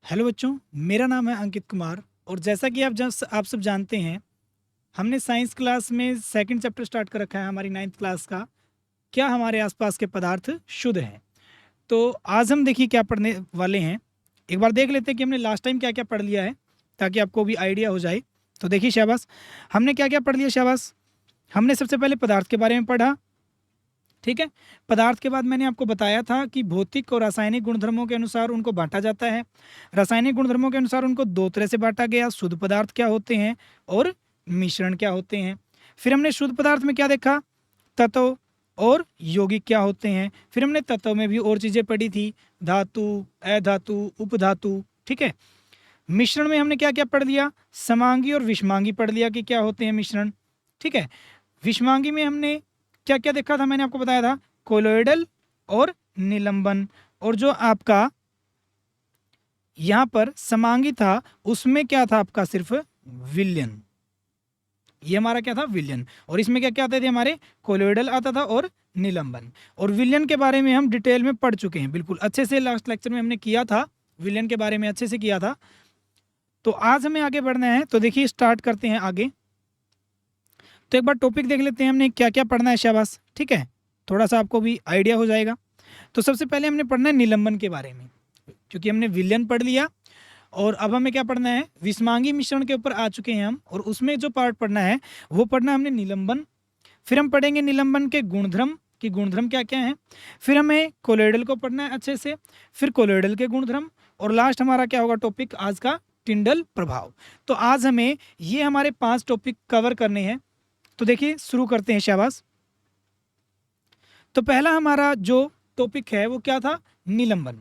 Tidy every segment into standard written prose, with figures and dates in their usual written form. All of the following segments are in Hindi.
हेलो बच्चों, मेरा नाम है अंकित कुमार और जैसा कि आप सब जानते हैं, हमने साइंस क्लास में सेकंड चैप्टर स्टार्ट कर रखा है हमारी 9th क्लास का। क्या हमारे आसपास के पदार्थ शुद्ध हैं? तो आज हम देखिए क्या पढ़ने वाले हैं। एक बार देख लेते हैं कि हमने लास्ट टाइम क्या क्या पढ़ लिया है, ताकि आपको भी आइडिया हो जाए। तो देखिए शाबाश, हमने क्या क्या पढ़ लिया शाबाश। हमने सबसे पहले पदार्थ के बारे में पढ़ा, ठीक है। पदार्थ के बाद मैंने आपको बताया था कि भौतिक और रासायनिक गुणधर्मों के अनुसार उनको बांटा जाता है। रासायनिक गुणधर्मों के अनुसार उनको दो तरह से बांटा गया, शुद्ध पदार्थ क्या होते हैं और मिश्रण क्या होते हैं। फिर हमने शुद्ध पदार्थ में क्या देखा, तत्व और यौगिक क्या होते हैं। फिर हमने तत्व में भी और चीज़ें पढ़ी थी, धातु, अधातु, उपधातु, ठीक है। मिश्रण में हमने क्या क्या पढ़ लिया, समांगी और विषमांगी पढ़ लिया कि क्या होते हैं मिश्रण, ठीक है। विषमांगी में हमने क्या क्या देखा था, मैंने आपको बताया था कोलोइडल और निलंबन। और जो आपका यहाँ पर समांगी था उसमें क्या था आपका सिर्फ विलयन, ये हमारा क्या था विलयन। और इसमें क्या क्या आते थे हमारे, कोलोइडल आता था और निलंबन। और विलयन के बारे में हम डिटेल में पढ़ चुके हैं, बिल्कुल अच्छे से लास्ट लेक्चर में हमने किया था, विलयन के बारे में अच्छे से किया था। तो आज हमें आगे बढ़ना है, तो देखिए स्टार्ट करते हैं आगे। तो एक बार टॉपिक देख लेते हैं हमने क्या क्या पढ़ना है शाबाश, ठीक है। थोड़ा सा आपको भी आइडिया हो जाएगा। तो सबसे पहले हमने पढ़ना है निलंबन के बारे में, क्योंकि हमने विलयन पढ़ लिया। और अब हमें क्या पढ़ना है, विषमांगी मिश्रण के ऊपर आ चुके हैं हम, और उसमें जो पार्ट पढ़ना है वो पढ़ना है हमने निलंबन। फिर हम पढ़ेंगे निलंबन के गुणधर्म कि गुणधर्म क्या क्या हैं। फिर हमें कोलोइडल को पढ़ना है अच्छे से, फिर कोलोइडल के गुणधर्म, और लास्ट हमारा क्या होगा टॉपिक आज का, टिंडल प्रभाव। तो आज हमें ये हमारे 5 टॉपिक कवर करने हैं। तो देखिए शुरू करते हैं शाबाश। तो पहला हमारा जो टॉपिक है वो क्या था, निलंबन।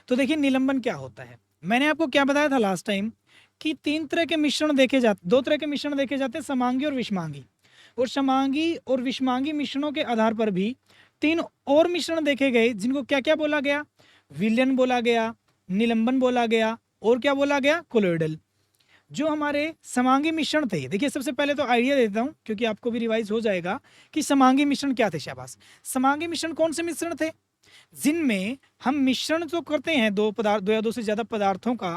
तो देखिए निलंबन क्या होता है, मैंने आपको क्या बताया था लास्ट टाइम कि 3 तरह के मिश्रण देखे जाते, 2 तरह के मिश्रण देखे जाते हैं, समांगी और विषमांगी। और समांगी और विषमांगी मिश्रणों के आधार पर भी 3 और मिश्रण देखे गए, जिनको क्या क्या बोला गया, विलयन बोला गया, निलंबन बोला गया, और क्या बोला गया, कोलोइडल। जो हमारे समांगी मिश्रण थे, देखिए सबसे पहले तो आइडिया देता हूं क्योंकि आपको भी रिवाइज हो जाएगा कि समांगी मिश्रण क्या थे शाबाश। समांगी मिश्रण कौन से मिश्रण थे, जिनमें हम मिश्रण जो करते हैं दो या दो से ज्यादा पदार्थों का।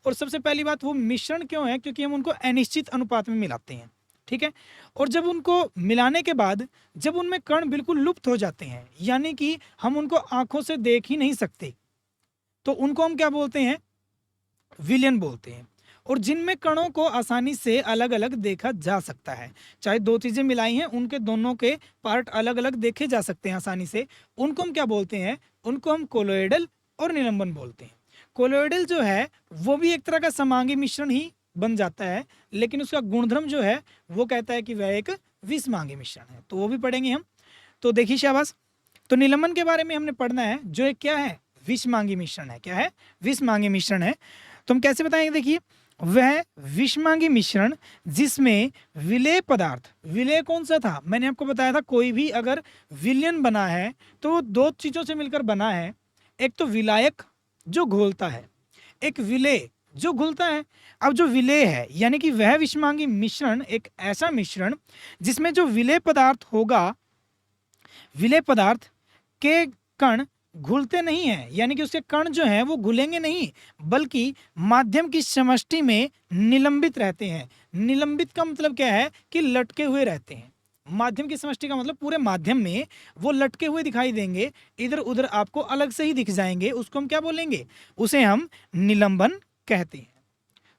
और सबसे पहली बात, वो मिश्रण क्यों है, क्योंकि हम उनको अनिश्चित अनुपात में मिलाते हैं, ठीक है। और जब उनको मिलाने के बाद जब उनमें कण बिल्कुल लुप्त हो जाते हैं, यानी कि हम उनको आंखों से देख ही नहीं सकते, तो उनको हम क्या बोलते हैं, विलयन बोलते हैं। और जिनमें कणों को आसानी से अलग अलग देखा जा सकता है, चाहे 2 चीजें मिलाई हैं, उनके दोनों के पार्ट अलग अलग देखे जा सकते हैं आसानी से, उनको हम क्या बोलते हैं, उनको हम कोलोइडल और निलंबन बोलते हैं। कोलोइडल जो है वो भी एक तरह का समांगी मिश्रण ही बन जाता है, लेकिन उसका गुणधर्म जो है वो कहता है कि वह एक विषमांगी मिश्रण है, तो वो भी पढ़ेंगे हम। तो देखिए शाबाश, तो निलंबन के बारे में हमने पढ़ना है, जो एक क्या है, विषमांगी मिश्रण है। क्या है, विषमांगी मिश्रण है। तो हम कैसे बताएंगे, देखिए वह विषमांगी मिश्रण जिसमें विलेय पदार्थ, विलेय कौन सा था, मैंने आपको बताया था कोई भी अगर विलयन बना है तो वो 2 चीजों से मिलकर बना है। एक तो विलायक जो घोलता है, एक विलेय जो घुलता है। अब जो विलेय है यानी कि वह विषमांगी मिश्रण एक ऐसा मिश्रण जिसमें जो विलेय पदार्थ होगा, विलेय पदार्थ के कण घुलते नहीं हैं, यानी कि उसके कण जो हैं वो घुलेंगे नहीं, बल्कि माध्यम की समष्टि में निलंबित रहते हैं। निलंबित का मतलब क्या है कि लटके हुए रहते हैं। माध्यम की समष्टि का मतलब पूरे माध्यम में वो लटके हुए दिखाई देंगे, इधर उधर आपको अलग से ही दिख जाएंगे, उसको हम क्या बोलेंगे, उसे हम निलंबन कहते हैं।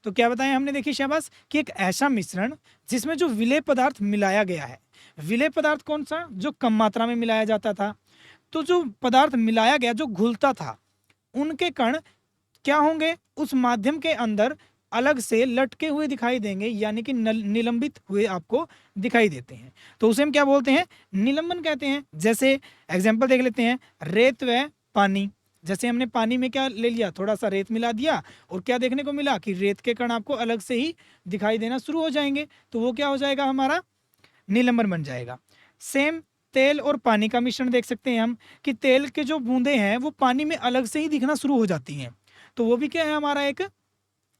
तो क्या बताया हमने, देखिए शाबाश, कि एक ऐसा मिश्रण जिसमें जो विलेय पदार्थ मिलाया गया है। विलेय पदार्थ कौन सा, जो कम मात्रा में मिलाया जाता था। तो जो पदार्थ मिलाया गया जो घुलता था, उनके कण क्या होंगे, उस माध्यम के अंदर अलग से लटके हुए दिखाई देंगे, यानी कि निलंबित हुए आपको दिखाई देते हैं। तो उसे हम क्या बोलते हैं, निलंबन कहते हैं। जैसे एग्जांपल देख लेते हैं, रेत व पानी। जैसे हमने पानी में क्या ले लिया, थोड़ा सा रेत मिला दिया, और क्या देखने को मिला कि रेत के कण आपको अलग से ही दिखाई देना शुरू हो जाएंगे, तो वो क्या हो जाएगा, हमारा निलंबन बन जाएगा। सेम तेल और पानी का मिश्रण देख सकते हैं हम, कि तेल के जो बूंदे हैं वो पानी में अलग से ही दिखना शुरू हो जाती हैं, तो वो भी क्या है, हमारा एक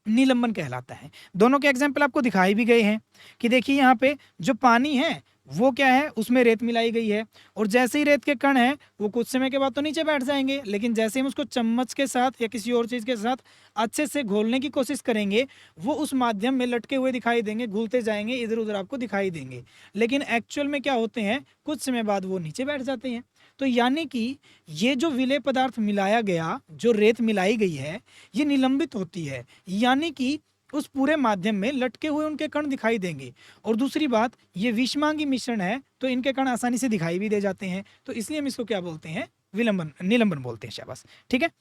निलंबन कहलाता है। दोनों के एग्जाम्पल आपको दिखाई भी गए हैं कि देखिए यहाँ पे जो पानी है वो क्या है, उसमें रेत मिलाई गई है, और जैसे ही रेत के कण हैं वो कुछ समय के बाद तो नीचे बैठ जाएंगे, लेकिन जैसे हम उसको चम्मच के साथ या किसी और चीज़ के साथ अच्छे से घोलने की कोशिश करेंगे, वो उस माध्यम में लटके हुए दिखाई देंगे, घुलते जाएंगे, इधर उधर आपको दिखाई देंगे, लेकिन एक्चुअल में क्या होते हैं, कुछ समय बाद वो नीचे बैठ जाते हैं। तो यानी कि ये जो विलेय पदार्थ मिलाया गया, जो रेत मिलाई गई है, ये निलंबित होती है, यानी कि उस पूरे माध्यम में लटके हुए उनके कण दिखाई देंगे। और दूसरी बात, ये विषमांगी मिश्रण है, तो इनके कण आसानी से दिखाई भी दे जाते हैं, तो इसलिए हम इसको क्या बोलते हैं, विलंबन, निलंबन बोलते हैं। शाबाश, ठीक है।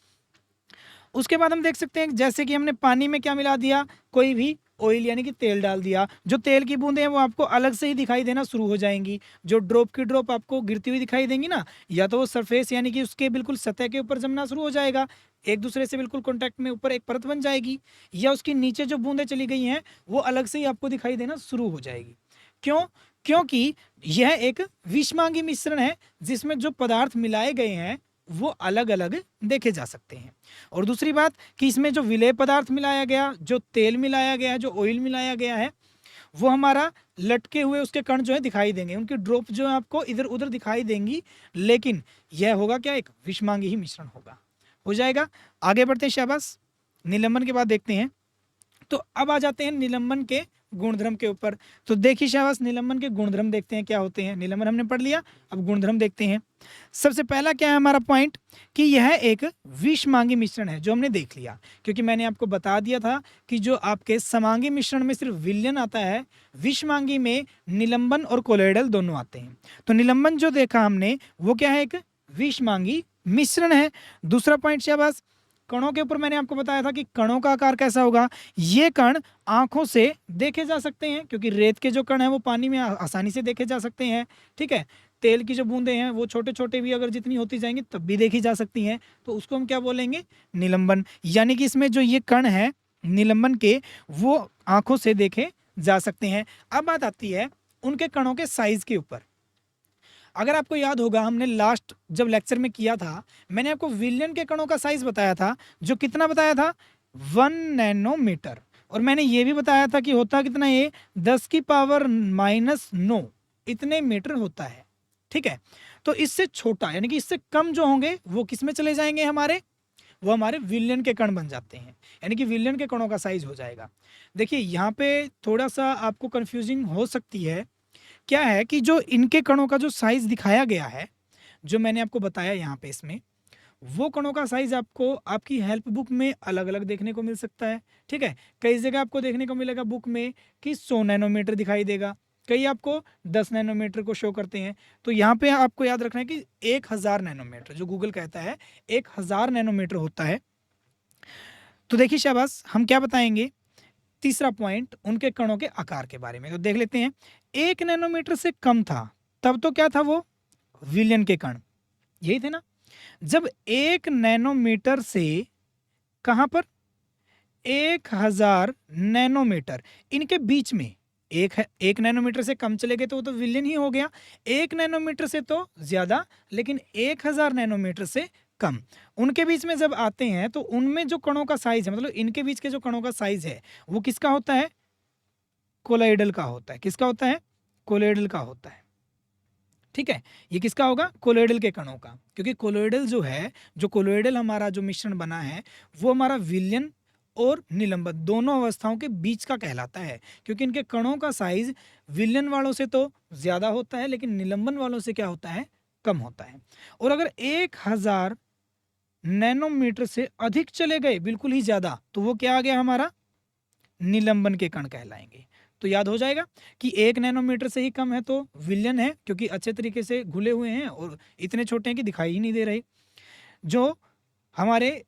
उसके बाद हम देख सकते हैं, जैसे कि हमने पानी में क्या मिला दिया, कोई भी ऑयल यानी कि तेल डाल दिया, जो तेल की बूंदें हैं वो आपको अलग से ही दिखाई देना शुरू हो जाएंगी। जो ड्रॉप की ड्रॉप आपको गिरती हुई दिखाई देंगी ना, या तो वो सरफेस यानी कि उसके बिल्कुल सतह के ऊपर जमना शुरू हो जाएगा, एक दूसरे से बिल्कुल कॉन्टैक्ट में ऊपर एक परत बन जाएगी, या उसकी नीचे जो बूंदें चली गई हैं वो अलग से ही आपको दिखाई देना शुरू हो जाएगी। क्यों? क्योंकि यह एक विषमांगी मिश्रण है, जिसमें जो पदार्थ मिलाए गए हैं वो अलग अलग देखे जा सकते हैं। और दूसरी बात कि इसमें जो विलेय पदार्थ मिलाया गया, जो तेल मिलाया गया है, जो ऑयल मिलाया गया है, वो हमारा लटके हुए उसके कण जो है दिखाई देंगे, उनकी ड्रॉप जो है आपको इधर उधर दिखाई देंगी, लेकिन यह होगा क्या, एक विषमांगी ही मिश्रण होगा। हो जाएगा। आगे बढ़ते हैं। शाबाश। निलंबन के बाद देखते हैं, तो अब आ जाते हैं निलंबन के गुणधर्म के ऊपर। तो देखिए शाबाश, निलंबन के गुणधर्म देखते हैं क्या होते हैं। निलंबन हमने पढ़ लिया, अब गुणधर्म देखते हैं। सबसे पहला क्या है हमारा पॉइंट, कि यह एक विषमांगी मिश्रण है, जो हमने देख लिया, क्योंकि मैंने आपको बता दिया था कि जो आपके समांगी मिश्रण में सिर्फ विलयन आता है, विषमांगी में निलंबन और कोलोइडल दोनों आते हैं। तो निलंबन जो देखा हमने वो क्या है, एक विषमांगी मिश्रण है। दूसरा पॉइंट शाबाश, कणों के ऊपर मैंने आपको बताया था कि कणों का आकार कैसा होगा, ये कण आंखों से देखे जा सकते हैं, क्योंकि रेत के जो कण हैं वो पानी में आसानी से देखे जा सकते हैं, ठीक है। तेल की जो बूंदें हैं वो छोटे छोटे भी अगर जितनी होती जाएंगी तब भी देखी जा सकती हैं, तो उसको हम क्या बोलेंगे, निलंबन। यानी कि इसमें जो ये कण है निलंबन के, वो आंखों से देखे जा सकते हैं। अब बात आती है उनके कणों के साइज के ऊपर। अगर आपको याद होगा, हमने लास्ट जब लेक्चर में किया था, मैंने आपको विलयन के कणों का साइज बताया था, जो कितना बताया था, 1 नैनोमीटर। और मैंने ये भी बताया था कि होता कितना, ये 10⁻⁻9 इतने मीटर होता है, ठीक है। तो इससे छोटा यानी कि इससे कम जो होंगे वो किस में चले जाएंगे, हमारे, वो हमारे विलयन के कण बन जाते हैं, यानी कि विलयन के कणों का साइज हो जाएगा। देखिए यहाँ पे थोड़ा सा आपको कंफ्यूजिंग हो सकती है, क्या है कि जो इनके कणों का जो साइज दिखाया गया है, जो मैंने आपको बताया यहाँ पे, इसमें वो कणों का साइज आपको आपकी हेल्प बुक में अलग अलग देखने को मिल सकता है, ठीक है। कई जगह आपको देखने को मिलेगा बुक में कि 100 नैनोमीटर दिखाई देगा, कई आपको 10 नैनोमीटर को शो करते हैं। तो यहाँ पे आपको याद रखना है कि 1000 नैनोमीटर जो गूगल कहता है 1000 नैनोमीटर होता है। तो देखिए शाबाश, हम क्या बताएंगे, तीसरा पॉइंट उनके कणों के आकार के बारे में। तो देख लेते हैं, 1 नैनोमीटर से कम था तब तो क्या था, वो विलयन के कण, यही थे ना। जब 1 नैनोमीटर से कहां पर, 1000 नैनोमीटर, इनके बीच में, एक नैनोमीटर से कम चले गए तो वो तो विलयन ही हो गया, 1 नैनोमीटर से तो ज्यादा, लेकिन 1000 नैनोमीटर से कम, उनके बीच में जब आते हैं तो उनमें जो कणों का साइज है, मतलब इनके बीच के जो कणों का साइज है वो किसका होता है, कोलोइडल का होता है। किसका होता है, कोलोइडल का होता है, ठीक है। ये किसका होगा, कोलोइडल के कणों का, क्योंकि कोलोइडल जो है, जो कोलोइडल हमारा जो मिश्रण बना है वो हमारा विलयन और निलंबन दोनों अवस्थाओं के बीच का कहलाता है, क्योंकि इनके कणों का साइज विलयन वालों से तो ज्यादा होता है, लेकिन निलंबन वालों से क्या होता है, कम होता है। और अगर 1000 नैनोमीटर से अधिक चले गए, बिल्कुल ही ज्यादा, तो वो क्या आ गया, हमारा निलंबन के कण कहलाएंगे। तो याद हो जाएगा कि 1 नैनोमीटर से ही कम है तो विलयन है, क्योंकि अच्छे तरीके से घुले हुए हैं और इतने छोटे हैं कि दिखाई ही नहीं दे रहे। जो हमारे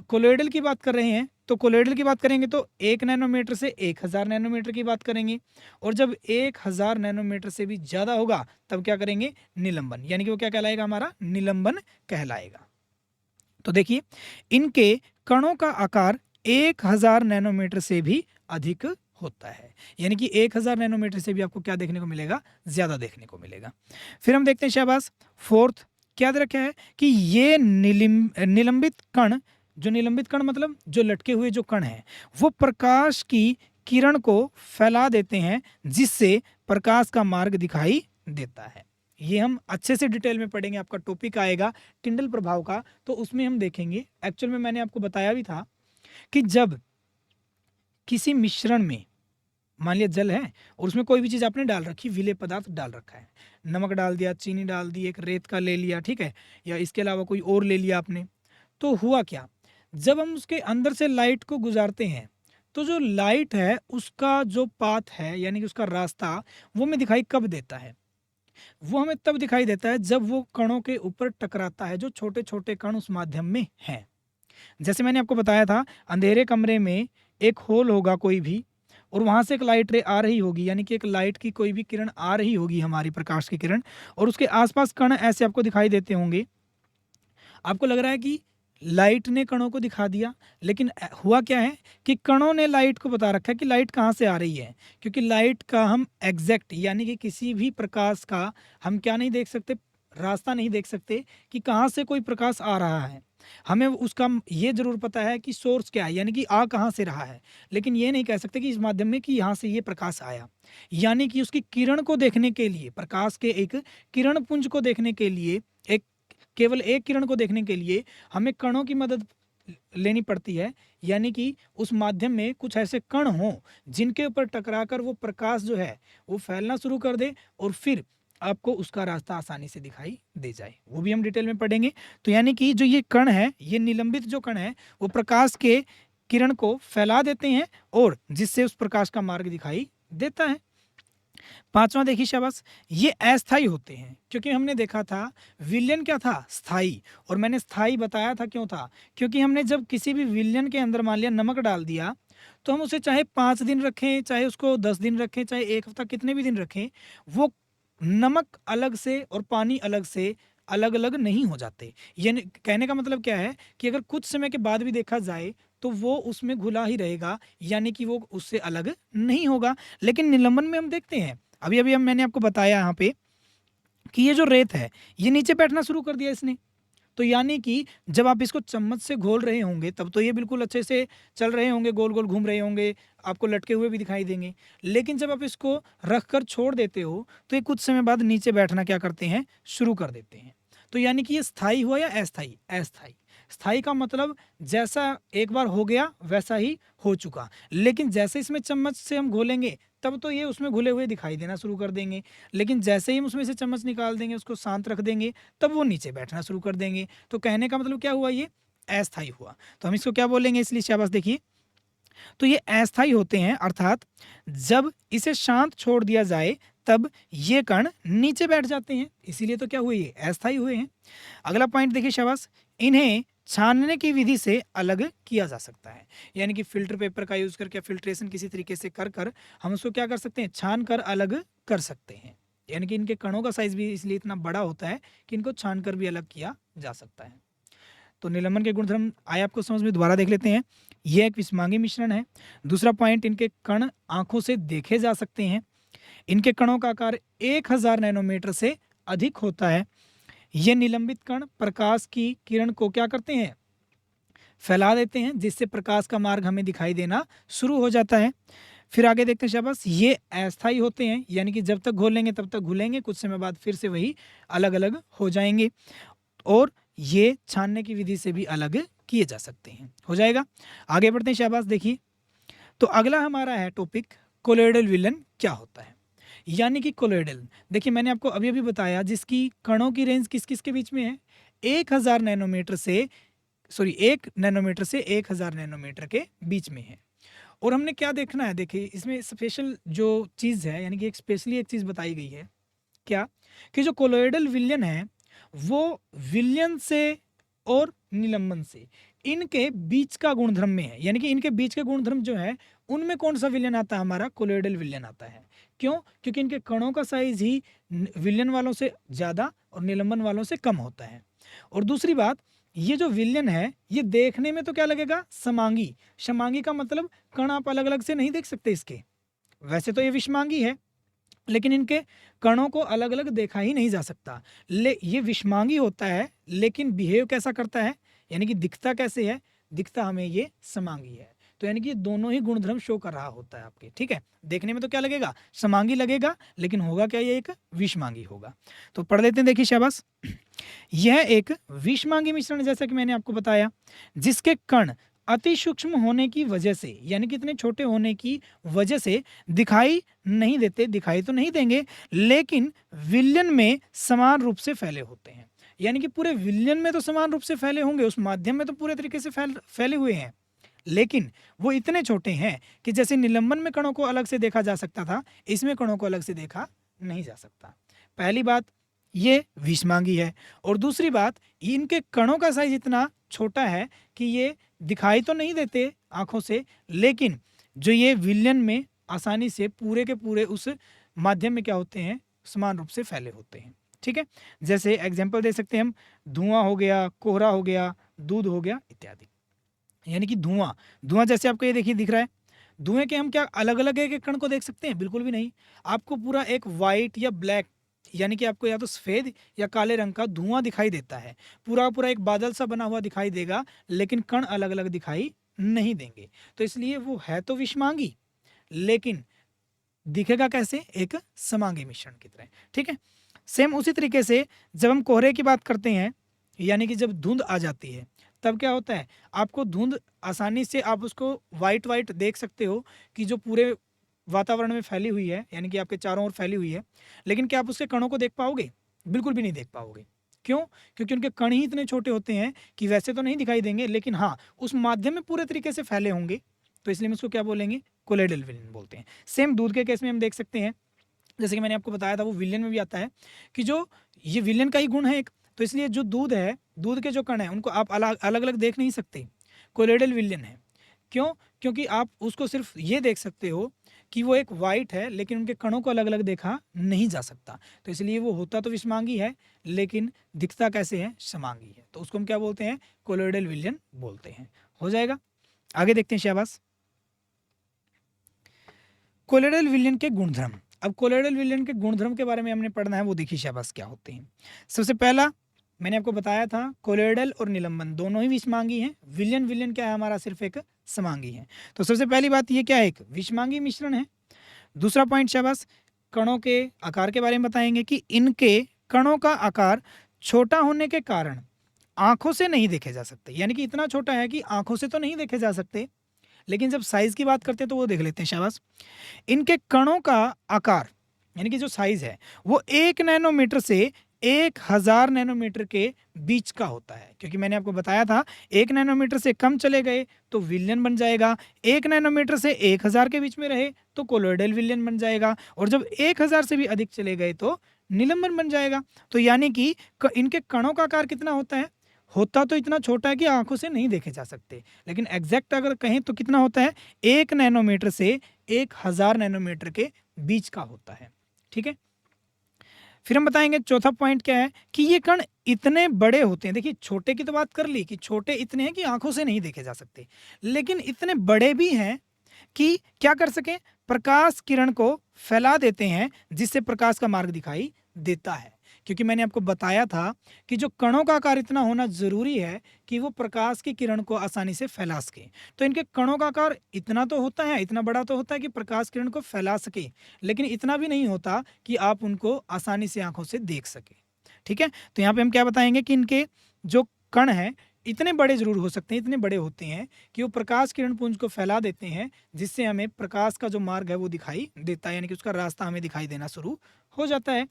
कोलोइडल की बात कर रहे हैं, तो कोलोइडल की बात करेंगे तो 1 नैनोमीटर से 1000 नैनोमीटर की बात करेंगे, और जब 1000 नैनोमीटर से भी ज़्यादा होगा तब क्या करेंगे, निलंबन, यानी कि वो क्या कहलाएगा, हमारा निलंबन कहलाएगा। तो देखिए, इनके कणों का आकार 1000 नैनोमीटर से भी अधिक होता है, यानी कि 1000 नैनोमीटर से भी आपको क्या देखने को मिलेगा, ज्यादा देखने को मिलेगा। फिर हम देखते हैं शाबाश, फोर्थ क्या याद रखा है कि ये निलंबित कण, जो निलंबित कण मतलब जो लटके हुए जो कण हैं, वो प्रकाश की किरण को फैला देते हैं, जिससे प्रकाश का मार्ग दिखाई देता है। ये हम अच्छे से डिटेल में पढ़ेंगे, आपका टॉपिक आएगा टिंडल प्रभाव का, तो उसमें हम देखेंगे। एक्चुअल में मैंने आपको बताया भी था कि जब किसी मिश्रण में मान लिया जल है और उसमें कोई भी चीज़ आपने डाल रखी, विलेय पदार्थ डाल रखा है, नमक डाल दिया, चीनी डाल दी, एक रेत का ले लिया, ठीक है, या इसके अलावा कोई और ले लिया आपने, तो हुआ क्या, जब हम उसके अंदर से लाइट को गुजारते हैं तो जो लाइट है उसका जो पाथ है यानी कि उसका रास्ता, वो हमें दिखाई कब देता है? वो हमें तब दिखाई देता है जब वो कणों के ऊपर टकराता है, जो छोटे छोटे कण उस माध्यम में हैं। जैसे मैंने आपको बताया था, अंधेरे कमरे में एक होल होगा कोई भी, और वहां से एक लाइट रे आ रही होगी, यानी कि एक लाइट की कोई भी किरण आ रही होगी, हमारी प्रकाश की किरण, और उसके आसपास कण ऐसे आपको दिखाई देते होंगे। आपको लग रहा है कि लाइट ने कणों को दिखा दिया, लेकिन हुआ क्या है कि कणों ने लाइट को बता रखा है कि लाइट कहाँ से आ रही है, क्योंकि लाइट का हम एग्जैक्ट यानी कि किसी भी प्रकाश का हम क्या नहीं देख सकते, रास्ता नहीं देख सकते कि कहाँ से कोई प्रकाश आ रहा है। हमें उसका ये जरूर पता है कि सोर्स क्या है, यानी कि आ कहाँ से रहा है, लेकिन ये नहीं कह सकते कि इस माध्यम में कि यहाँ से ये प्रकाश आया। यानी कि उसकी किरण को देखने के लिए, प्रकाश के एक किरण पुंज को देखने के लिए, एक केवल एक किरण को देखने के लिए हमें कणों की मदद लेनी पड़ती है। यानी कि उस माध्यम में कुछ ऐसे कण हों जिनके ऊपर टकराकर वो प्रकाश जो है वो फैलना शुरू कर दे और फिर आपको उसका रास्ता आसानी से दिखाई दे जाए। वो भी हम डिटेल में पढ़ेंगे। तो यानी कि जो ये कण है, ये निलंबित जो कण है, वो प्रकाश के किरण को फैला देते हैं और जिससे उस प्रकाश का मार्ग दिखाई देता है। पांचवा देखिए शाबाश, ये अस्थाई होते हैं, क्योंकि हमने देखा था विलयन क्या था, स्थाई, और मैंने स्थाई बताया था क्यों था, क्योंकि हमने जब किसी भी विलयन के अंदर मान लिया नमक डाल दिया, तो हम उसे चाहे 5 दिन रखें, चाहे उसको 10 दिन रखें, चाहे 1 हफ्ता, कितने भी दिन रखें, वो नमक अलग से और पानी अलग से अलग अलग नहीं हो जाते। ये कहने का मतलब क्या है कि अगर कुछ समय के बाद भी देखा जाए तो वो उसमें घुला ही रहेगा, यानी कि वो उससे अलग नहीं होगा। लेकिन निलंबन में हम देखते हैं, अभी अभी हम मैंने आपको बताया यहाँ पे कि ये जो रेत है ये नीचे बैठना शुरू कर दिया इसने। तो यानी कि जब आप इसको चम्मच से घोल रहे होंगे तब तो ये बिल्कुल अच्छे से चल रहे होंगे, गोल गोल घूम रहे होंगे, आपको लटके हुए भी दिखाई देंगे। लेकिन जब आप इसको रख कर छोड़ देते हो तो ये कुछ समय बाद नीचे बैठना क्या करते हैं, शुरू कर देते हैं। तो यानी कि ये स्थायी हुआ या अस्थाई? अस्थाई। स्थायी का मतलब जैसा एक बार हो गया वैसा ही हो चुका, लेकिन जैसे इसमें चम्मच से हम घोलेंगे तब तो ये उसमें घुले हुए दिखाई देना शुरू कर देंगे, लेकिन जैसे ही हम उसमें से चम्मच निकाल देंगे, उसको शांत रख देंगे, तब वो नीचे बैठना शुरू कर देंगे। तो कहने का मतलब क्या हुआ, ये अस्थाई हुआ। तो हम इसको क्या बोलेंगे, इसलिए शाबाश देखिए, तो ये अस्थाई होते हैं, अर्थात जब इसे शांत छोड़ दिया जाए तब ये कण नीचे बैठ जाते हैं, इसीलिए तो क्या हुए, ये अस्थाई हुए हैं। अगला पॉइंट देखिए शाबाश, इन्हें छानने की विधि से अलग किया जा सकता है, यानी कि फिल्टर पेपर का यूज करके, फिल्ट्रेशन किसी तरीके से कर कर हम उसको क्या कर सकते हैं, छान कर अलग कर सकते हैं। यानी कि इनके कणों का साइज भी इसलिए इतना बड़ा होता है कि इनको छान कर भी अलग किया जा सकता है। तो निलंबन के गुणधर्म आए आपको समझ में, दोबारा देख लेते हैं। यह एक विषमांगी मिश्रण है। दूसरा पॉइंट, इनके कण आंखों से देखे जा सकते हैं। इनके कणों का आकार 1000 नैनोमीटर से अधिक होता है। ये निलंबित कण प्रकाश की किरण को क्या करते हैं, फैला देते हैं, जिससे प्रकाश का मार्ग हमें दिखाई देना शुरू हो जाता है। फिर आगे देखते हैं शाबाश, ये अस्थाई होते हैं, यानी कि जब तक घोलेंगे तब तक घुलेंगे, कुछ समय बाद फिर से वही अलग अलग हो जाएंगे, और ये छानने की विधि से भी अलग किए जा सकते हैं। हो जाएगा, आगे बढ़ते हैं शाबाश देखिए। तो अगला हमारा है टॉपिक, कोलोइडल विलयन क्या होता है। यानी कि कोलोइडल, देखिए मैंने आपको अभी अभी बताया जिसकी कणों की रेंज किस किस के बीच में है, 1000 नैनोमीटर से 1000 नैनोमीटर के बीच में है। और हमने क्या देखना है, देखिए इसमें स्पेशल जो चीज़ है, यानी कि एक स्पेशली एक चीज़ बताई गई है, क्या कि जो कोलोइडल विलयन है वो विलयन से और निलंबन से, इनके बीच का गुणधर्म में है। यानी कि इनके बीच के गुणधर्म जो है उनमें कौन सा विलयन आता है, हमारा कोलोइडल विलयन आता है। क्यों? क्योंकि इनके कणों का साइज ही विलयन वालों से ज़्यादा और निलंबन वालों से कम होता है। और दूसरी बात, ये जो विलयन है ये देखने में तो क्या लगेगा, समांगी। समांगी का मतलब कण आप अलग अलग से नहीं देख सकते इसके, वैसे तो ये विषमांगी है, लेकिन इनके कणों को अलग अलग देखा ही नहीं जा सकता। ये विषमांगी होता है, लेकिन बिहेव कैसा करता है, यानी कि दिखता कैसे है, दिखता हमें ये समांगी है। तो यानी कि दोनों ही गुणधर्म शो कर रहा होता है आपके, ठीक है। देखने में तो क्या लगेगा, समांगी लगेगा, लेकिन होगा क्या, ये एक विषमांगी होगा। तो पढ़ लेते हैं, देखिए शाबाश। यह एक विषमांगी मिश्रण, जैसा कि मैंने आपको बताया, जिसके कण अति सूक्ष्म होने की वजह से, यानी कि इतने छोटे होने की वजह से दिखाई नहीं देते, दिखाई तो नहीं देंगे, लेकिन विलयन में समान रूप से फैले होते हैं। यानी कि पूरे विलयन में तो समान रूप से फैले होंगे, उस माध्यम में तो पूरे तरीके से फैले हुए हैं, लेकिन वो इतने छोटे हैं कि जैसे निलंबन में कणों को अलग से देखा जा सकता था, इसमें कणों को अलग से देखा नहीं जा सकता। पहली बात, ये विषमांगी है, और दूसरी बात, इनके कणों का साइज इतना छोटा है कि ये दिखाई तो नहीं देते आंखों से, लेकिन जो ये विलयन में आसानी से पूरे के पूरे उस माध्यम में क्या होते हैं, समान रूप से फैले होते हैं, ठीक है। जैसे एग्जाम्पल दे सकते हैं हम, धुआं हो गया, कोहरा हो गया, दूध हो गया, इत्यादि। यानी कि धुआं जैसे आपको ये देखिए दिख रहा है, धुएं के हम क्या अलग अलग एक कण को देख सकते हैं, बिल्कुल भी नहीं। आपको पूरा एक वाइट या ब्लैक, यानी कि आपको या तो सफेद या काले रंग का धुआं दिखाई देता है, पूरा पूरा एक बादल सा बना हुआ दिखाई देगा, लेकिन कण अलग अलग दिखाई नहीं देंगे। तो इसलिए वो है तो विषमांगी, लेकिन दिखेगा कैसे, एक समांगी मिश्रण की तरह, ठीक है। सेम उसी तरीके से जब हम कोहरे की बात करते हैं, यानी कि जब धुंध आ जाती है, तब क्या होता है, आपको धुंध आसानी से आप उसको वाइट वाइट देख सकते हो कि जो पूरे वातावरण में फैली हुई है, यानी कि आपके चारों ओर फैली हुई है, लेकिन क्या आप उसके कणों को देख पाओगे, बिल्कुल भी नहीं देख पाओगे। क्यों? क्योंकि उनके कण ही इतने छोटे होते हैं कि वैसे तो नहीं दिखाई देंगे, लेकिन हाँ, उस माध्यम में पूरे तरीके से फैले होंगे, तो इसलिए हम उसको क्या बोलेंगे, कोलोइडल विलयन बोलते हैं। सेम दूध के केस में हम देख सकते हैं, जैसे कि मैंने आपको बताया था, वो विलयन में भी आता है कि जो ये विलयन का ही गुण है एक, तो इसलिए जो दूध है, दूध के जो कण हैं, उनको आप अलग अलग देख नहीं सकते, कोलोइडल विलयन है। क्यों? क्योंकि आप उसको सिर्फ ये देख सकते हो कि वो एक वाइट है, लेकिन उनके कणों को अलग अलग देखा नहीं जा सकता, तो इसलिए वो होता तो विषमांगी है, लेकिन दिखता कैसे है, समांगी है। तो उसको हम क्या बोलते हैं, कोलोइडल विलयन बोलते हैं। हो जाएगा, आगे देखते हैं शाबाश। कोलोइडल विलयन के गुणधर्म। अब कोलोइडल विलयन के गुणधर्म के बारे में हमने पढ़ना है, वो देखिए शाबाश क्या होते हैं। सबसे पहला मैंने आपको बताया था, कोलोइडल और निलंबन दोनों ही विषमांगी हैं, विलयन क्या है हमारा, सिर्फ एक समांगी है। तो सबसे पहली बात ये क्या है, एक विषमांगी मिश्रण है। दूसरा पॉइंट शाबाश, कणों के आकार के बारे में बताएंगे कि इनके कणों का आकार छोटा होने के कारण आंखों से नहीं देखे जा सकते, यानी कि इतना छोटा है कि आंखों से तो नहीं देखे जा सकते, लेकिन जब साइज की बात करते हैं तो वो देख लेते हैं शाबाश। इनके कणों का आकार, यानी कि जो साइज है, वो 1 नैनोमीटर से 1000 नैनोमीटर के बीच का होता है, क्योंकि मैंने आपको बताया था 1 नैनोमीटर से कम चले गए तो विलयन बन जाएगा, 1 नैनोमीटर से 1000 के बीच में रहे तो कोलोइडल विलयन बन जाएगा, और जब 1000 से भी अधिक चले गए तो निलंबन बन जाएगा। तो यानी कि इनके कणों का आकार कितना होता है, होता तो इतना छोटा है कि आंखों से नहीं देखे जा सकते, लेकिन एग्जैक्ट अगर कहें तो कितना होता है, 1 नैनोमीटर से 1000 नैनोमीटर के बीच का होता है, ठीक है। फिर हम बताएंगे चौथा पॉइंट क्या है कि ये कण इतने बड़े होते हैं। देखिए, छोटे की तो बात कर ली कि छोटे इतने हैं कि आंखों से नहीं देखे जा सकते, लेकिन इतने बड़े भी हैं कि क्या कर सकें, प्रकाश किरण को फैला देते हैं, जिससे प्रकाश का मार्ग दिखाई देता है। क्योंकि मैंने आपको बताया था कि जो कणों का आकार इतना होना जरूरी है कि वो प्रकाश की किरण को आसानी से फैला सके। तो इनके कणों का आकार इतना तो होता है, इतना बड़ा तो होता है कि प्रकाश किरण को फैला सके, लेकिन इतना भी नहीं होता कि आप उनको आसानी से आंखों से देख सके, ठीक है। तो यहाँ पे हम क्या बताएंगे कि इनके जो कण हैं इतने बड़े जरूर हो सकते हैं, इतने बड़े होते हैं कि वो प्रकाश किरण पुंज को फैला देते हैं, जिससे हमें प्रकाश का जो मार्ग है वो दिखाई देता है, यानी कि उसका रास्ता हमें दिखाई देना शुरू हो जाता है।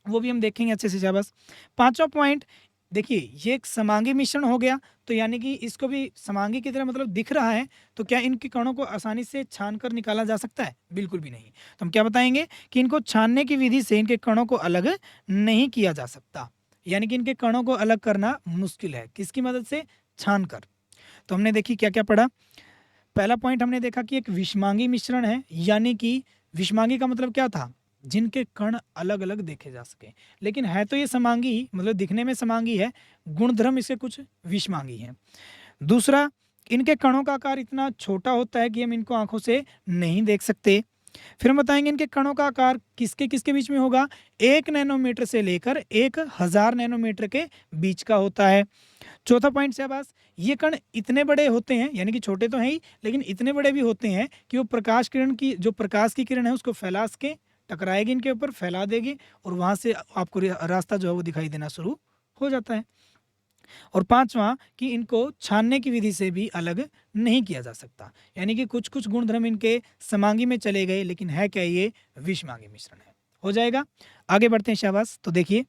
वो भी हम देखेंगे अच्छे से शाबाश। पांचवा पॉइंट देखिए, ये एक समांगी मिश्रण हो गया, तो यानी कि इसको भी समांगी की तरह मतलब दिख रहा है, तो क्या इनके कणों को आसानी से छान कर निकाला जा सकता है, बिल्कुल भी नहीं। तो हम क्या बताएंगे कि इनको छानने की विधि से इनके कणों को अलग नहीं किया जा सकता, यानी कि इनके कणों को अलग करना मुश्किल है, किसकी मदद से, छान कर। तो हमने देखी क्या क्या पढ़ा। पहला पॉइंट हमने देखा कि एक विषमांगी मिश्रण है, यानी कि विषमांगी का मतलब क्या था, जिनके कण अलग अलग देखे जा सके, लेकिन है तो ये समांगी ही, मतलब दिखने में समांगी है, गुणधर्म इसके कुछ विषमांगी है। दूसरा, इनके कणों का आकार इतना छोटा होता है कि हम इनको आंखों से नहीं देख सकते। फिर हम बताएंगे इनके कणों का आकार किसके किसके बीच में होगा, 1 नैनोमीटर से लेकर 1000 नैनोमीटर के बीच का होता है। चौथा पॉइंट शाबाश, ये कण इतने बड़े होते हैं, यानी कि छोटे तो हैं ही लेकिन इतने बड़े भी होते हैं कि वो प्रकाश किरण की जो प्रकाश की किरण है उसको फैला के टकराएगी, इनके ऊपर फैला देगी और वहाँ से आपको रास्ता जो है वो दिखाई देना शुरू हो जाता है। और पांचवा कि इनको छानने की विधि से भी अलग नहीं किया जा सकता, यानी कि कुछ कुछ गुणधर्म इनके समांगी में चले गए लेकिन है क्या, ये विषमांगी मिश्रण है। हो जाएगा, आगे बढ़ते हैं शाबाश। तो देखिए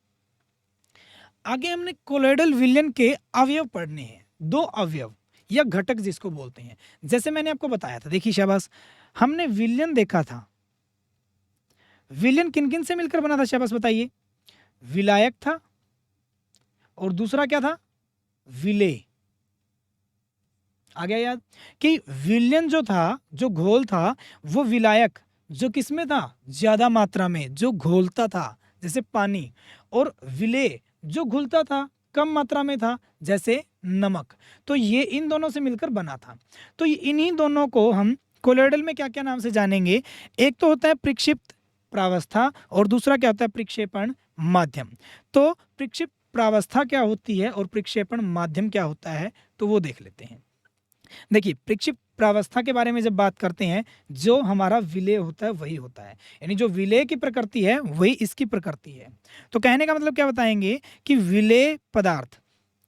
आगे हमने कोलोइडल विलयन के अवयव पढ़ने हैं, 2 अवयव या घटक जिसको बोलते हैं। जैसे मैंने आपको बताया था, देखिए शाबाश, हमने विलयन देखा था। विलयन किन किन से मिलकर बना था शाबाश बताइए, विलायक था और दूसरा क्या था, विलेय। आ गया याद कि विलयन जो था, जो घोल था, वो विलायक जो किसमें था, ज्यादा मात्रा में जो घोलता था जैसे पानी, और विलेय जो घुलता था कम मात्रा में था जैसे नमक। तो ये इन दोनों से मिलकर बना था। तो इन्हीं दोनों को हम कोलोइडल में क्या क्या नाम से जानेंगे, एक तो होता है प्रक्षिप्त प्रावस्था और दूसरा क्या होता है, प्रक्षेपण माध्यम। तो प्रक्षिप्त प्रावस्था क्या होती है और प्रक्षेपण माध्यम क्या होता है, तो वो देख लेते हैं। देखिए प्रक्षिप्त प्रावस्था के बारे में जब बात करते हैं, जो हमारा विलेय होता है वही होता है, यानी जो विलेय की प्रकृति है वही इसकी प्रकृति है। तो कहने का मतलब क्या बताएंगे कि विलेय पदार्थ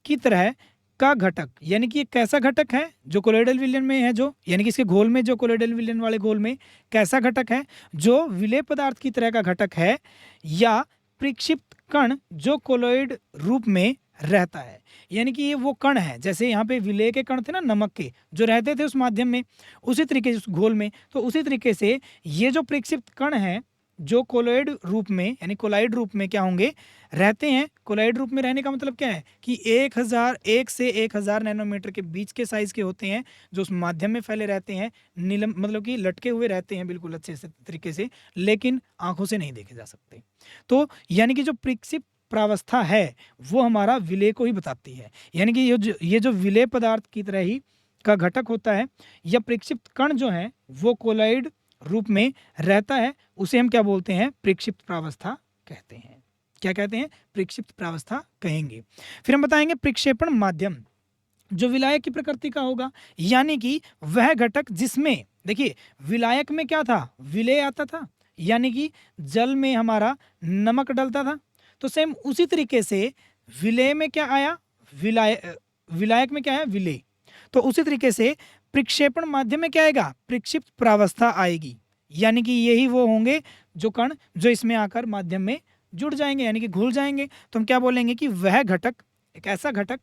की तरह का घटक, यानी कि ये कैसा घटक है जो कोलोइडल विलयन में है, जो यानी कि इसके घोल में, जो कोलोइडल विलयन वाले घोल में कैसा घटक है, जो विलेय पदार्थ की तरह का घटक है, या प्रक्षिप्त कण जो कोलोइड रूप में रहता है, यानी कि ये वो कण है, जैसे यहाँ पे विलेय के कण थे ना नमक के जो रहते थे उस माध्यम में, उसी तरीके से उस घोल में, तो उसी तरीके से ये जो प्रक्षिप्त कण है जो कोलोइड रूप में यानी कोलाइड रूप में क्या होंगे, रहते हैं। कोलाइड रूप में रहने का मतलब क्या है कि 1 से 1000 नैनोमीटर के बीच के साइज के होते हैं, जो उस माध्यम में फैले रहते हैं, नीलम मतलब कि लटके हुए रहते हैं बिल्कुल अच्छे से तरीके से, लेकिन आंखों से नहीं देखे जा सकते। तो यानी कि जो प्रक्षिप्त प्रावस्था है वो हमारा विलेय को ही बताती है, यानी कि ये जो विलेय पदार्थ की तरह ही का घटक होता है, या प्रक्षिप्त कण जो है वो कोलाइड रूप में रहता है, उसे हम क्या बोलते हैं, प्रक्षिप्त प्रावस्था कहते हैं। क्या कहते हैं, प्रक्षिप्त प्रावस्था कहेंगे। फिर हम बताएंगे प्रक्षेपण माध्यम, जो विलायक की प्रकृति का होगा, यानी कि वह घटक जिसमें, देखिए विलायक में क्या था, विलेय आता था, यानी कि जल में हमारा नमक डलता था, तो सेम उसी तरीके से विलेय में क्या आया, विलायक में क्या है, विलेय। तो उसी तरीके से प्रक्षेपण माध्यम में क्या आएगा, प्रक्षिप्त प्रावस्था आएगी, यानी कि यही वो होंगे जो कण जो इसमें आकर माध्यम में जुड़ जाएंगे, यानी कि घुल जाएंगे। तो हम क्या बोलेंगे कि वह घटक, एक ऐसा घटक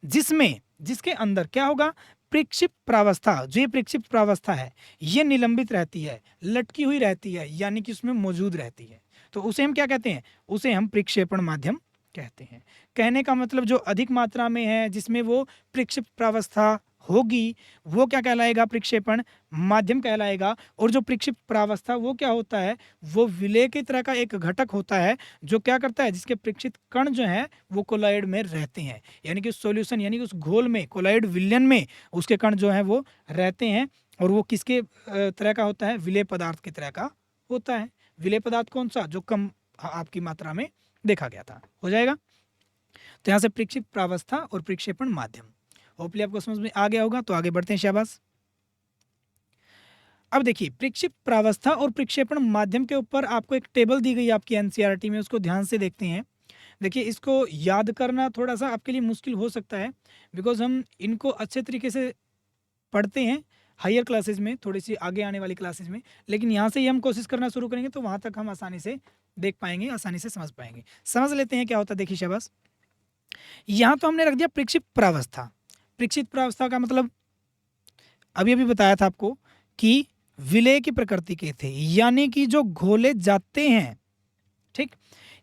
जिसमें, जिसके अंदर क्या होगा, प्रक्षिप्त प्रावस्था, जो ये प्रक्षिप्त प्रावस्था है ये निलंबित रहती है, लटकी हुई रहती है, यानी कि उसमें मौजूद रहती है, तो उसे हम क्या कहते हैं, उसे हम प्रक्षेपण माध्यम कहते हैं। कहने का मतलब जो अधिक मात्रा में है, जिसमें वो प्रक्षिप्त प्रावस्था होगी, वो क्या कहलाएगा, प्रक्षेपण माध्यम कहलाएगा। और जो प्रक्षिप्त प्रावस्था वो क्या होता है, वो विलेय की तरह का एक घटक होता है, जो क्या करता है, जिसके प्रक्षिप्त कण जो हैं वो कोलाइड में रहते हैं, यानी कि सॉल्यूशन, यानी कि उस घोल में, कोलाइड विलयन में उसके कण जो हैं वो रहते हैं। और वो किसके तरह का होता है, विलेय पदार्थ की तरह का होता है। विलेय पदार्थ कौन सा, जो कम आपकी मात्रा में देखा गया था। हो जाएगा, तो यहाँ से प्रक्षिप्त प्रावस्था और प्रक्षेपण माध्यम, होपली आपको समझ में आ गया होगा। तो आगे बढ़ते हैं शाबाश। अब देखिए प्रक्षिप्त प्रावस्था और प्रक्षेपण माध्यम के ऊपर आपको एक टेबल दी गई आपकी एनसीईआरटी में, उसको ध्यान से देखते हैं। देखिए इसको याद करना थोड़ा सा आपके लिए मुश्किल हो सकता है, बिकॉज हम इनको अच्छे तरीके से पढ़ते हैं हायर क्लासेस में, थोड़ी सी आगे आने वाली क्लासेस में, लेकिन यहाँ से ही हम कोशिश करना शुरू करेंगे तो वहाँ तक हम आसानी से देख पाएंगे, आसानी से समझ पाएंगे। समझ लेते हैं क्या होता है। देखिए शाबाश, यहाँ तो हमने रख दिया प्रक्षिप्त प्रावस्था। प्रक्षिप्त प्रावस्था का मतलब अभी अभी बताया था आपको कि विलेय की प्रकृति के थे, यानी कि जो घोले जाते हैं, ठीक।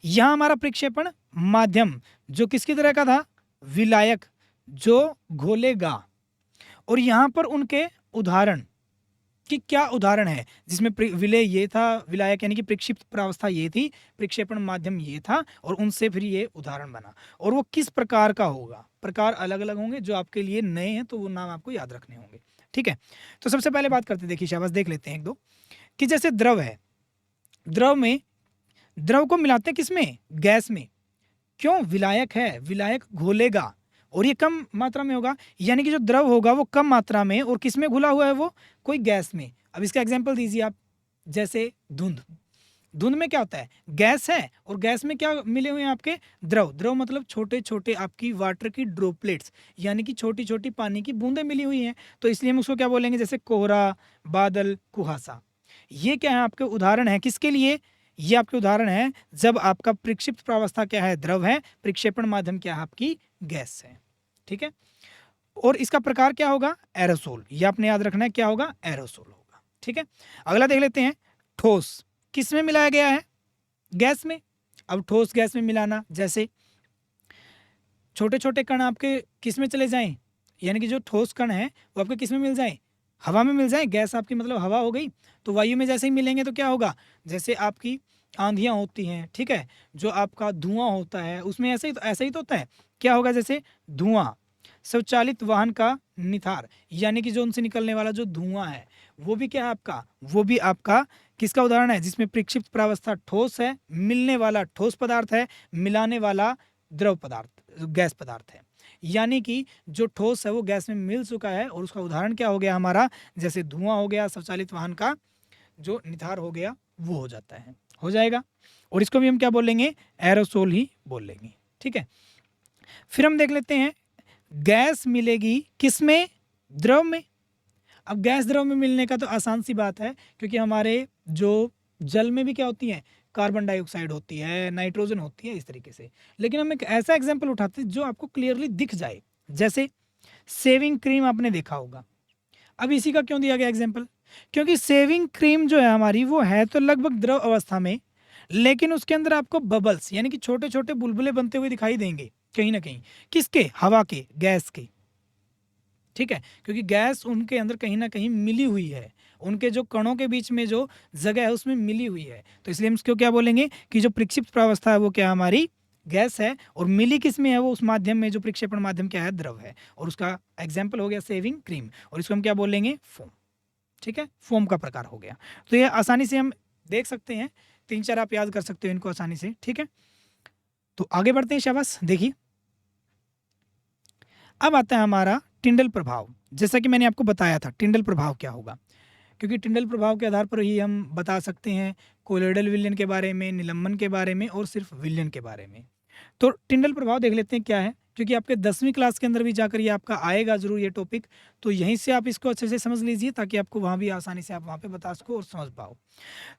यहाँ हमारा प्रक्षेपण माध्यम जो किसकी तरह का था, विलायक जो घोलेगा। और यहाँ पर उनके उदाहरण कि क्या उदाहरण है, जिसमें विलेय ये था, विलायक यानी कि प्रक्षिप्त प्रावस्था ये थी, प्रक्षेपण माध्यम ये था, और उनसे फिर ये उदाहरण बना। और वो किस प्रकार का होगा, प्रकार अलग अलग होंगे, जो आपके लिए नए हैं तो वो नाम आपको याद रखने होंगे, ठीक है। तो सबसे पहले बात करते हैं, देखिए शाबाश, देख लेते हैं एक दो कि जैसे द्रव है, द्रव को मिलाते हैं किसमें? गैस में। क्यों? विलायक है, विलायक घोलेगा और ये कम मात्रा में होगा, यानी कि जो द्रव होगा वो कम मात्रा में और किस में घुला हुआ है? वो कोई गैस में। अब इसका एग्जाम्पल दीजिए आप, जैसे धुंध। धुंध में क्या होता है? गैस है और गैस में क्या मिले हुए हैं आपके? द्रव मतलब छोटे छोटे आपकी वाटर की ड्रॉपलेट्स, यानी कि छोटी छोटी पानी की बूंदें मिली हुई हैं, तो इसलिए हम उसको क्या बोलेंगे? जैसे कोहरा, बादल, कुहासा। ये क्या है? आपके उदाहरण है किसके लिए? ये आपके उदाहरण है जब आपका प्रक्षिप्त प्रावस्था क्या है? द्रव है, प्रक्षेपण माध्यम क्या है? आपकी गैस है। ठीक है, और इसका प्रकार क्या होगा? एरोसोल। ये आपने याद रखना है, क्या होगा? एरोसोल होगा। ठीक है, अगला देख लेते हैं, ठोस। किस में मिलाया गया है? गैस में। अब ठोस गैस में मिलाना, जैसे छोटे छोटे कण आपके किस में चले जाएं, यानी कि जो ठोस कण है वो आपके किस में मिल जाएं? हवा में मिल जाए। गैस आपकी मतलब हवा हो गई, तो वायु में जैसे ही मिलेंगे तो क्या होगा? जैसे आपकी आंधियां होती हैं, ठीक है, जो आपका धुआं होता है उसमें ऐसा ही तो होता है। क्या होगा? जैसे धुआं, स्वचालित वाहन का निथार, यानी कि जो उनसे निकलने वाला जो धुआं है वो भी क्या है आपका? वो भी आपका किसका उदाहरण है? जिसमें प्रक्षिप्त प्रावस्था ठोस है, मिलने वाला ठोस पदार्थ है, मिलाने वाला द्रव पदार्थ, गैस पदार्थ है। यानी कि जो ठोस है वो गैस में मिल चुका है, और उसका उदाहरण क्या हो गया हमारा? जैसे धुआं हो गया, स्वचालित वाहन का जो निथार हो गया वो हो जाता है, हो जाएगा। और इसको भी हम क्या बोलेंगे? एरोसोल ही बोलेंगे। ठीक है, फिर हम देख लेते हैं, गैस मिलेगी किसमें? द्रव में। अब गैस द्रव में मिलने का तो आसान सी बात है, क्योंकि हमारे जो जल में भी क्या होती है? कार्बन डाइऑक्साइड होती है, नाइट्रोजन होती है, इस तरीके से। लेकिन हम एक ऐसा एग्जाम्पल उठाते हैं जो आपको क्लियरली दिख जाए, जैसे सेविंग क्रीम आपने देखा होगा। अब इसी का क्यों दिया गया एग्जाम्पल? क्योंकि सेविंग क्रीम जो है हमारी, वो है तो लगभग द्रव अवस्था में, लेकिन उसके अंदर आपको बबल्स, यानी कि छोटे छोटे बुलबुले बनते हुए दिखाई देंगे कहीं ना कहीं। किसके? हवा के, गैस के। ठीक है, क्योंकि गैस उनके अंदर कहीं ना कहीं मिली हुई है, उनके जो कणों के बीच में जो जगह है उसमें मिली हुई है, तो इसलिए हम इसको क्या बोलेंगे कि जो प्रक्षिप्त प्रावस्था है वो क्या हमारी? गैस है, और मिली किस में है? वो उस माध्यम में जो प्रक्षेपण माध्यम क्या है? द्रव है, और उसका एग्जाम्पल हो गया सेविंग क्रीम, और इसको हम क्या बोलेंगे? फोम। ठीक है, फोम का प्रकार हो गया। तो ये आसानी से हम देख सकते हैं, 3-4 आप याद कर सकते हो इनको आसानी से। ठीक है, तो आगे बढ़ते हैं, शाबाश। देखिए, अब आता है हमारा टिंडल प्रभाव। जैसा कि मैंने आपको बताया था टिंडल प्रभाव क्या होगा, क्योंकि टिंडल प्रभाव के आधार पर ही हम बता सकते हैं कोलोइडल विलयन के बारे में, निलंबन के बारे में, और सिर्फ विलयन के बारे में। तो टिंडल प्रभाव देख लेते हैं क्या है, क्योंकि आपके 10वीं क्लास के अंदर भी जाकर ये आपका आएगा जरूर ये टॉपिक, तो यहीं से आप इसको अच्छे से समझ लीजिए, ताकि आपको वहाँ भी आसानी से आप वहाँ पे बता सको और समझ पाओ।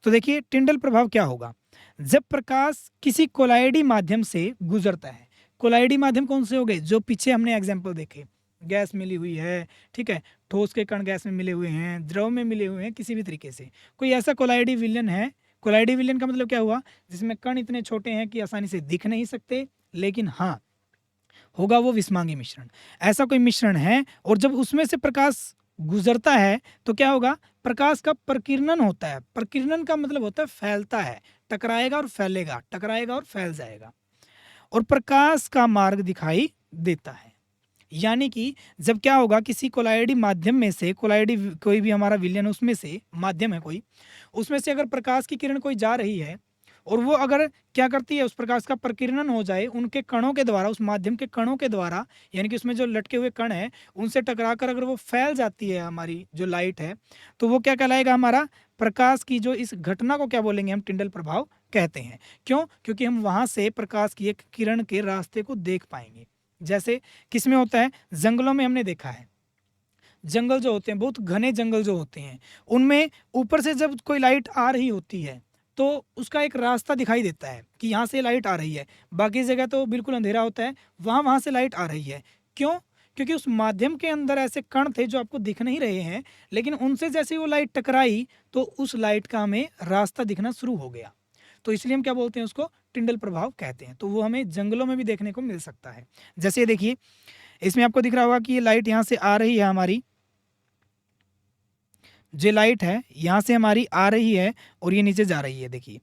तो देखिए, टिंडल प्रभाव क्या होगा? जब प्रकाश किसी कोलाइडी माध्यम से गुजरता है। कोलाइडी माध्यम कौन से हो गए? जो पीछे हमने एग्जाम्पल देखे, गैस मिली हुई है, ठीक है, ठोस के कण गैस में मिले हुए हैं, द्रव में मिले हुए हैं, किसी भी तरीके से कोई ऐसा कोलाइडी विलयन है। कोलाइडी विलयन का मतलब क्या हुआ? जिसमें कण इतने छोटे हैं कि आसानी से दिख नहीं सकते, लेकिन हाँ होगा वो विस्मांगी मिश्रण। ऐसा कोई मिश्रण है, और जब उसमें से प्रकाश गुजरता है तो क्या होगा? प्रकाश का प्रकीर्णन होता है। प्रकीर्णन का मतलब होता है फैलता है, टकराएगा और फैलेगा, टकराएगा और फैल जाएगा, और प्रकाश का मार्ग दिखाई देता है। यानी कि जब क्या होगा, किसी कोलाइडी माध्यम में से, कोलाइडी कोई भी हमारा विलयन उसमें से माध्यम है कोई, उसमें से अगर प्रकाश की किरण कोई जा रही है, और वो अगर क्या करती है, उस प्रकाश का प्रकीर्णन हो जाए उनके कणों के द्वारा, उस माध्यम के कणों के द्वारा, यानी कि उसमें जो लटके हुए कण है उनसे टकराकर अगर वो फैल जाती है हमारी जो लाइट है, तो वो क्या कहलाएगा? हमारा प्रकाश की जो इस घटना को क्या बोलेंगे? हम टिंडल प्रभाव कहते हैं। क्यों? क्योंकि हम वहां से प्रकाश की एक किरण के रास्ते को देख पाएंगे। जैसे किस में होता है? जंगलों में हमने देखा है, जंगल जो होते हैं, बहुत घने जंगल जो होते हैं, उनमें ऊपर से जब कोई लाइट आ रही होती है तो उसका एक रास्ता दिखाई देता है कि यहाँ से लाइट आ रही है। बाकी जगह तो बिल्कुल अंधेरा होता है, वहाँ से लाइट आ रही है। क्यों? क्योंकि उस माध्यम के अंदर ऐसे कण थे जो आपको दिख नहीं रहे हैं, लेकिन उनसे जैसे ही वो लाइट टकराई तो उस लाइट का हमें रास्ता दिखना शुरू हो गया। तो इसलिए हम क्या बोलते हैं? उसको टिंडल प्रभाव कहते हैं। तो वो हमें जंगलों में भी देखने को मिल सकता है। जैसे देखिए, इसमें आपको दिख रहा होगा कि ये लाइट यहाँ से आ रही है, हमारी जो लाइट है यहाँ से हमारी आ रही है और ये नीचे जा रही है। देखिए,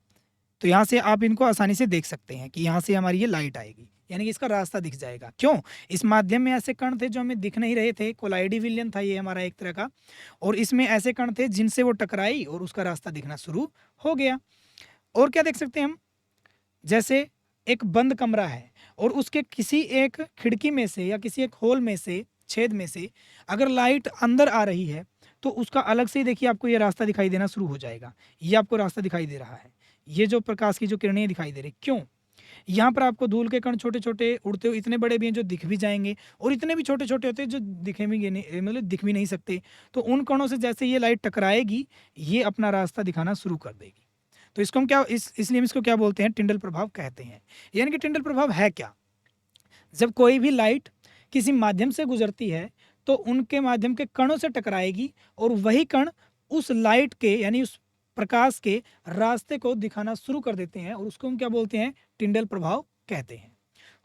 तो यहाँ से आप इनको आसानी से देख सकते हैं कि यहाँ से हमारी ये लाइट आएगी, यानी कि इसका रास्ता दिख जाएगा। क्यों? इस माध्यम में ऐसे कण थे जो हमें दिख नहीं रहे थे, कोलाइडी विलयन था ये हमारा एक तरह का, और इसमें ऐसे कण थे जिनसे वो टकराई और उसका रास्ता दिखना शुरू हो गया। और क्या देख सकते हैं हम, जैसे एक बंद कमरा है और उसके किसी एक खिड़की में से या किसी एक होल में से, छेद में से अगर लाइट अंदर आ रही है तो उसका अलग से ही देखिए आपको ये रास्ता दिखाई देना शुरू हो जाएगा। ये आपको रास्ता दिखाई दे रहा है, ये जो प्रकाश की जो किरणें दिखाई दे रही। क्यों? यहाँ पर आपको धूल के कण छोटे छोटे उड़ते हुए इतने बड़े भी हैं जो दिख भी जाएंगे, और इतने भी छोटे छोटे होते हैं जो दिखेंगे नहीं, मतलब दिख भी नहीं सकते। तो उन कणों से जैसे ये लाइट टकराएगी, ये अपना रास्ता दिखाना शुरू कर देगी। तो इसको हम क्या इसलिए हम इसको क्या बोलते हैं? टिंडल प्रभाव कहते हैं। यानी कि टिंडल प्रभाव है क्या? जब कोई भी लाइट किसी माध्यम से गुजरती है तो उनके माध्यम के कणों से टकराएगी और वही कण उस लाइट के यानी उस प्रकाश के रास्ते को दिखाना शुरू कर देते हैं, और उसको हम क्या बोलते हैं? टिंडल प्रभाव कहते हैं।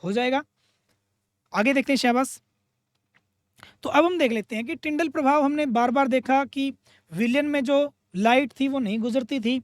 हो जाएगा? आगे देखते हैं शाबाश। तो अब हम देख लेते हैं कि टिंडल प्रभाव हमने बार बार देखा कि विलयन में जो लाइट थी वो नहीं गुजरती थी,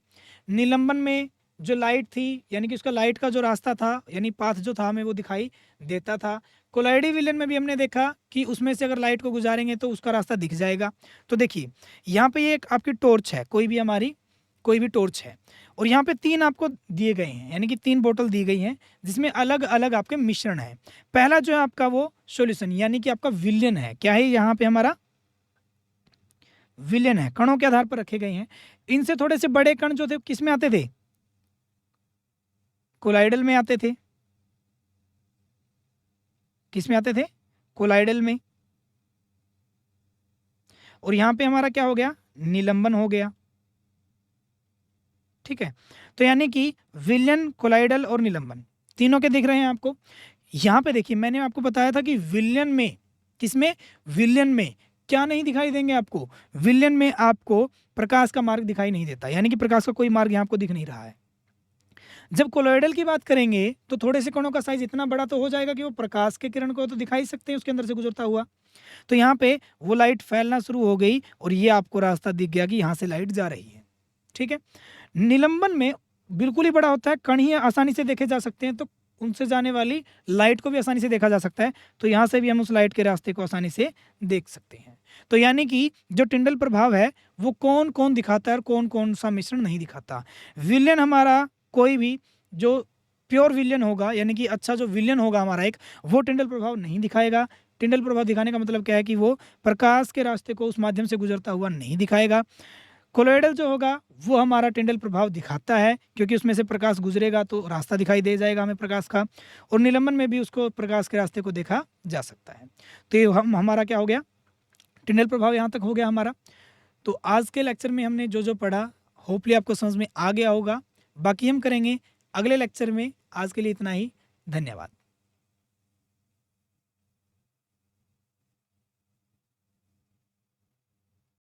निलंबन में जो लाइट थी यानी कि उसका लाइट का जो रास्ता था यानी पाथ जो था हमें वो दिखाई देता था। कोलाइडी विलयन में भी हमने देखा कि उसमें से अगर लाइट को गुजारेंगे तो उसका रास्ता दिख जाएगा। तो देखिए यहाँ पे ये एक आपकी टॉर्च है, कोई भी टॉर्च है, और यहाँ पे 3 आपको दिए गए हैं, यानी कि 3 बोतल दी गई हैं जिसमें अलग अलग आपके मिश्रण है। पहला जो है आपका वो सॉल्यूशन यानी कि आपका विलयन है। क्या है यहाँ पे? हमारा विलयन है, कणों के आधार पर रखे गए हैं। इनसे थोड़े से बड़े कण जो थे किस में आते थे? कोलाइडल में आते थे। किस में आते थे? कोलाइडल में। और यहां पे हमारा क्या हो गया? निलंबन हो गया। ठीक है, तो यानी कि विलयन, कोलाइडल और निलंबन तीनों के दिख रहे हैं आपको। यहां पे देखिए मैंने आपको बताया था कि विलयन में, किसमें? विलयन में क्या नहीं दिखाई देंगे आपको? विलयन में आपको प्रकाश का मार्ग दिखाई नहीं देता, यानी कि प्रकाश का कोई मार्ग यहां आपको दिख नहीं रहा है। जब कोलॉइडल की बात करेंगे तो थोड़े से कणों का साइज इतना बड़ा तो हो जाएगा कि वो प्रकाश के किरण को तो दिखा ही सकते हैं उसके अंदर से गुजरता हुआ। तो यहाँ पे वो लाइट फैलना शुरू हो गई और ये आपको रास्ता दिख गया कि यहाँ से लाइट जा रही है। ठीक है, निलंबन में बिल्कुल ही बड़ा होता है, कण ही आसानी से देखे जा सकते हैं, तो उनसे जाने वाली लाइट को भी आसानी से देखा जा सकता है। तो यहाँ से भी हम उस लाइट के रास्ते को आसानी से देख सकते हैं। तो यानी कि जो टिंडल प्रभाव है वो कौन कौन दिखाता है और कौन कौन सा मिश्रण नहीं दिखाता। विलयन हमारा कोई भी जो प्योर विलयन होगा यानी कि अच्छा जो विलयन होगा हमारा एक, वो टिंडल प्रभाव नहीं दिखाएगा। टिंडल प्रभाव दिखाने का मतलब क्या है कि वो प्रकाश के रास्ते को उस माध्यम से गुजरता हुआ नहीं दिखाएगा। कोलोइडल जो होगा वो हमारा टिंडल प्रभाव दिखाता है क्योंकि उसमें से प्रकाश गुजरेगा तो रास्ता दिखाई दे जाएगा हमें प्रकाश का, और निलंबन में भी उसको प्रकाश के रास्ते को देखा जा सकता है। तो ये हमारा क्या हो गया? टिंडल प्रभाव यहाँ तक हो गया हमारा। तो आज के लेक्चर में हमने जो जो पढ़ा होपली आपको समझ में आ गया होगा। बाकी हम करेंगे अगले लेक्चर में। आज के लिए इतना ही, धन्यवाद।